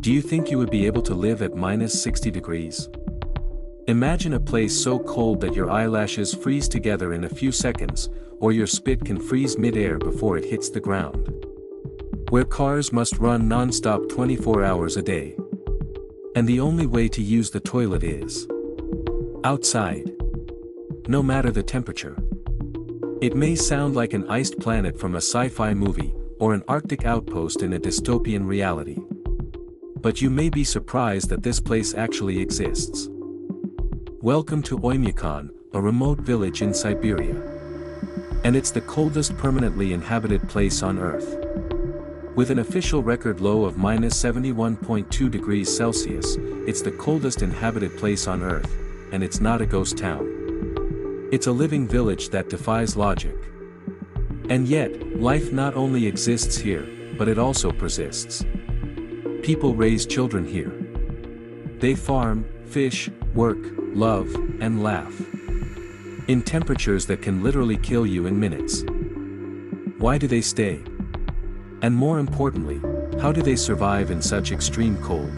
Do you think you would be able to live at minus 60 degrees? Imagine a place so cold that your eyelashes freeze together in a few seconds, or your spit can freeze mid-air before it hits the ground. Where cars must run non-stop 24 hours a day. And the only way to use the toilet is outside. No matter the temperature. It may sound like an iced planet from a sci-fi movie, or an Arctic outpost in a dystopian reality. But you may be surprised that this place actually exists. Welcome to Oymyakon, a remote village in Siberia. And it's the coldest permanently inhabited place on Earth. With an official record low of minus 71.2 degrees Celsius, it's the coldest inhabited place on Earth, and it's not a ghost town. It's a living village that defies logic. And yet, life not only exists here, but it also persists. People raise children here. They farm, fish, work, love, and laugh. In temperatures that can literally kill you in minutes. Why do they stay? And more importantly, how do they survive in such extreme cold?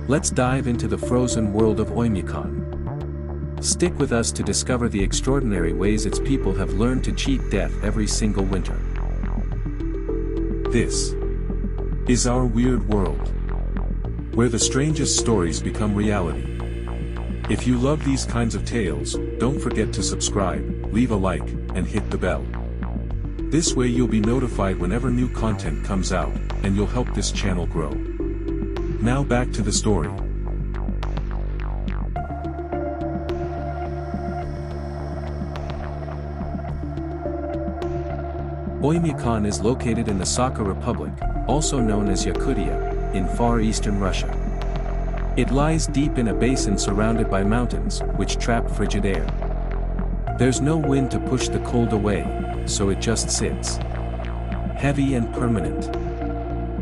Let's dive into the frozen world of Oymyakon. Stick with us to discover the extraordinary ways its people have learned to cheat death every single winter. This is our weird world, where the strangest stories become reality. If you love these kinds of tales, don't forget to subscribe, leave a like, and hit the bell. This way you'll be notified whenever new content comes out, and you'll help this channel grow. Now back to the story. Oymyakon is located in the Sakha Republic, also known as Yakutia, in far eastern Russia. It lies deep in a basin surrounded by mountains, which trap frigid air. There's no wind to push the cold away, so it just sits. Heavy and permanent.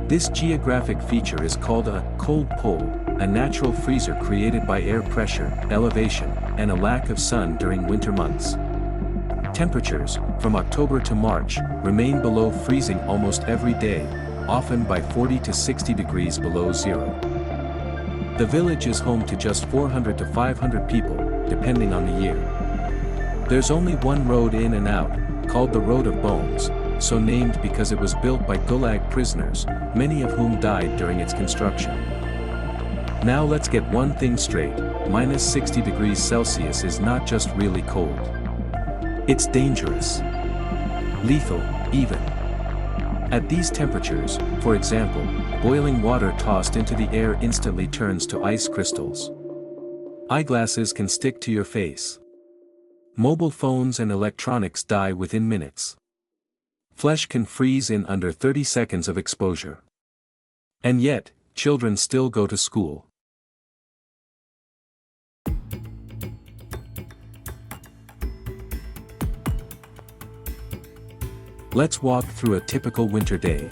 This geographic feature is called a cold pole, a natural freezer created by air pressure, elevation, and a lack of sun during winter months. Temperatures, from October to March, remain below freezing almost every day, often by 40 to 60 degrees below zero. The village is home to just 400 to 500 people, depending on the year. There's only one road in and out, called the Road of Bones, so named because it was built by Gulag prisoners, many of whom died during its construction. Now let's get one thing straight, minus 60 degrees Celsius is not just really cold. It's dangerous. Lethal, even. At these temperatures, for example, boiling water tossed into the air instantly turns to ice crystals. Eyeglasses can stick to your face. Mobile phones and electronics die within minutes. Flesh can freeze in under 30 seconds of exposure. And yet, children still go to school. Let's walk through a typical winter day.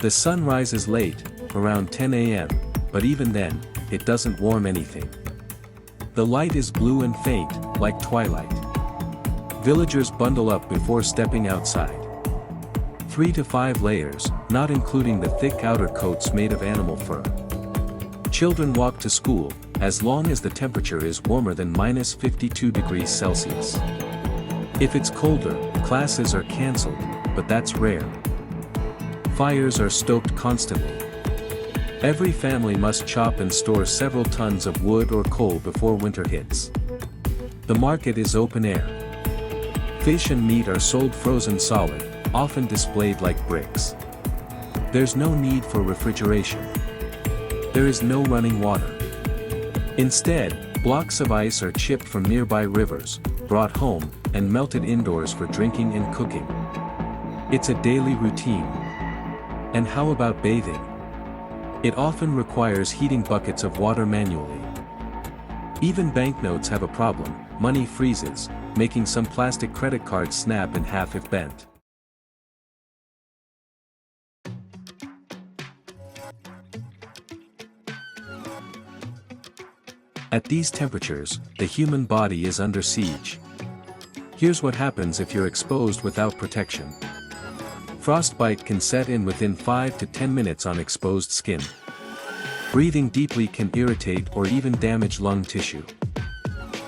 The sun rises late, around 10 a.m., but even then, it doesn't warm anything. The light is blue and faint, like twilight. Villagers bundle up before stepping outside. 3 to 5 layers, not including the thick outer coats made of animal fur. Children walk to school, as long as the temperature is warmer than minus 52 degrees Celsius. If it's colder, classes are cancelled, but that's rare. Fires are stoked constantly. Every family must chop and store several tons of wood or coal before winter hits. The market is open air. Fish and meat are sold frozen solid, often displayed like bricks. There's no need for refrigeration. There is no running water. Instead, blocks of ice are chipped from nearby rivers, brought home, and melted indoors for drinking and cooking. It's a daily routine. And how about bathing? It often requires heating buckets of water manually. Even banknotes have a problem, money freezes, making some plastic credit cards snap in half if bent. At these temperatures, the human body is under siege. Here's what happens if you're exposed without protection. Frostbite can set in within 5 to 10 minutes on exposed skin. Breathing deeply can irritate or even damage lung tissue.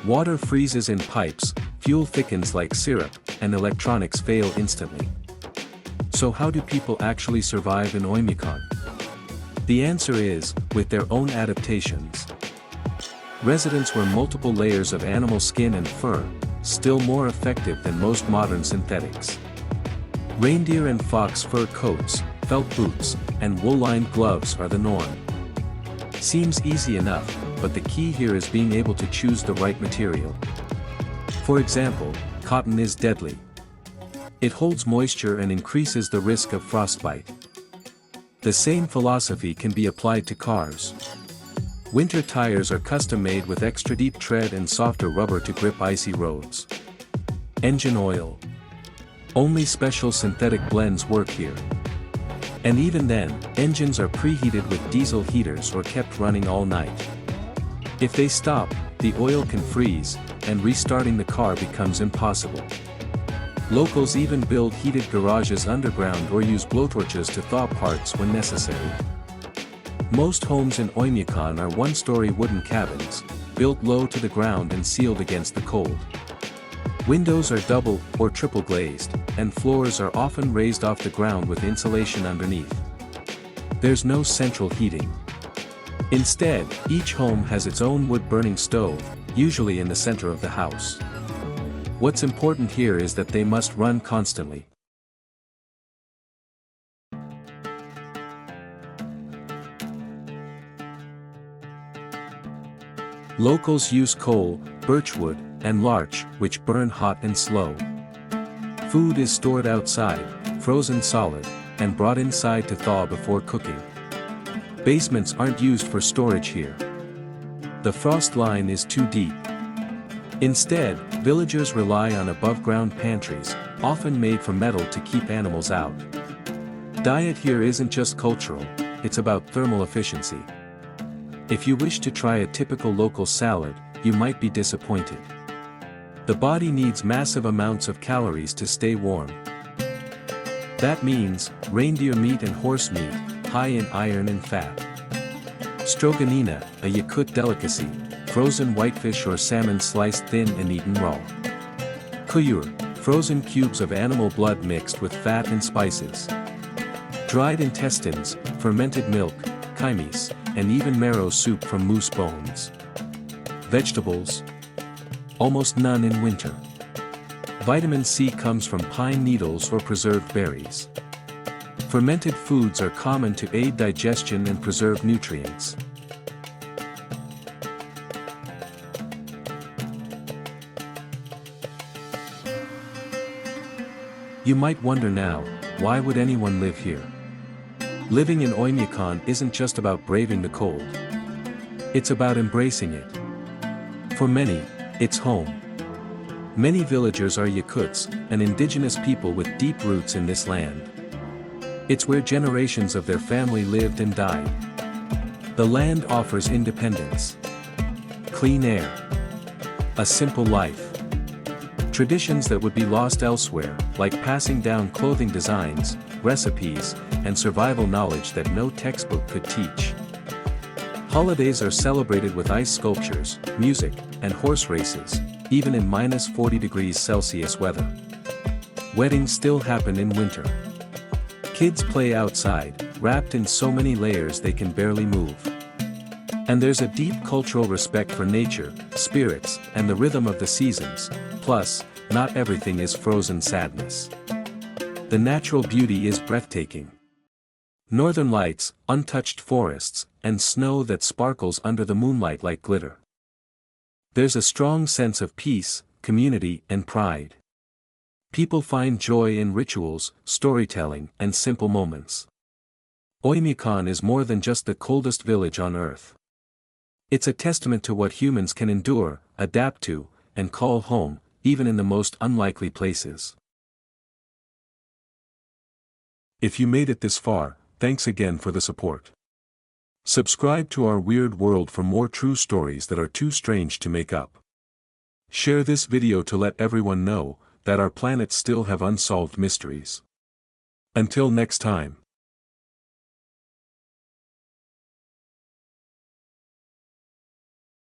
Water freezes in pipes, fuel thickens like syrup, and electronics fail instantly. So how do people actually survive in Oymyakon? The answer is, with their own adaptations. Residents wear multiple layers of animal skin and fur, still more effective than most modern synthetics. Reindeer and fox fur coats, felt boots, and wool-lined gloves are the norm. Seems easy enough, but the key here is being able to choose the right material. For example, cotton is deadly. It holds moisture and increases the risk of frostbite. The same philosophy can be applied to cars. Winter tires are custom-made with extra deep tread and softer rubber to grip icy roads. Engine oil. Only special synthetic blends work here. And even then, engines are preheated with diesel heaters or kept running all night. If they stop, the oil can freeze, and restarting the car becomes impossible. Locals even build heated garages underground or use blowtorches to thaw parts when necessary. Most homes in Oymyakon are one-story wooden cabins, built low to the ground and sealed against the cold. Windows are double or triple glazed, and floors are often raised off the ground with insulation underneath. There's no central heating. Instead, each home has its own wood-burning stove, usually in the center of the house. What's important here is that they must run constantly. Locals use coal, birchwood, and larch, which burn hot and slow. Food is stored outside, frozen solid, and brought inside to thaw before cooking. Basements aren't used for storage here. The frost line is too deep. Instead, villagers rely on above-ground pantries, often made from metal to keep animals out. Diet here isn't just cultural, it's about thermal efficiency. If you wish to try a typical local salad, you might be disappointed. The body needs massive amounts of calories to stay warm. That means, reindeer meat and horse meat, high in iron and fat. Stroganina, a Yakut delicacy, frozen whitefish or salmon sliced thin and eaten raw. Kuyur, frozen cubes of animal blood mixed with fat and spices. Dried intestines, fermented milk, kaimis, and even marrow soup from moose bones. Vegetables? Almost none in winter. Vitamin C comes from pine needles or preserved berries. Fermented foods are common to aid digestion and preserve nutrients. You might wonder now, why would anyone live here? Living in Oymyakon isn't just about braving the cold. It's about embracing it. For many, it's home. Many villagers are Yakuts, an indigenous people with deep roots in this land. It's where generations of their family lived and died. The land offers independence, clean air, a simple life. Traditions that would be lost elsewhere, like passing down clothing designs, recipes, and survival knowledge that no textbook could teach. Holidays are celebrated with ice sculptures, music, and horse races, even in -40°C weather. Weddings still happen in winter. Kids play outside, wrapped in so many layers they can barely move. And there's a deep cultural respect for nature, spirits, and the rhythm of the seasons, plus, not everything is frozen sadness. The natural beauty is breathtaking. Northern lights, untouched forests, and snow that sparkles under the moonlight like glitter. There's a strong sense of peace, community, and pride. People find joy in rituals, storytelling, and simple moments. Oymyakon is more than just the coldest village on earth. It's a testament to what humans can endure, adapt to, and call home, even in the most unlikely places. If you made it this far, thanks again for the support. Subscribe to our weird world for more true stories that are too strange to make up. Share this video to let everyone know that our planets still have unsolved mysteries. Until next time.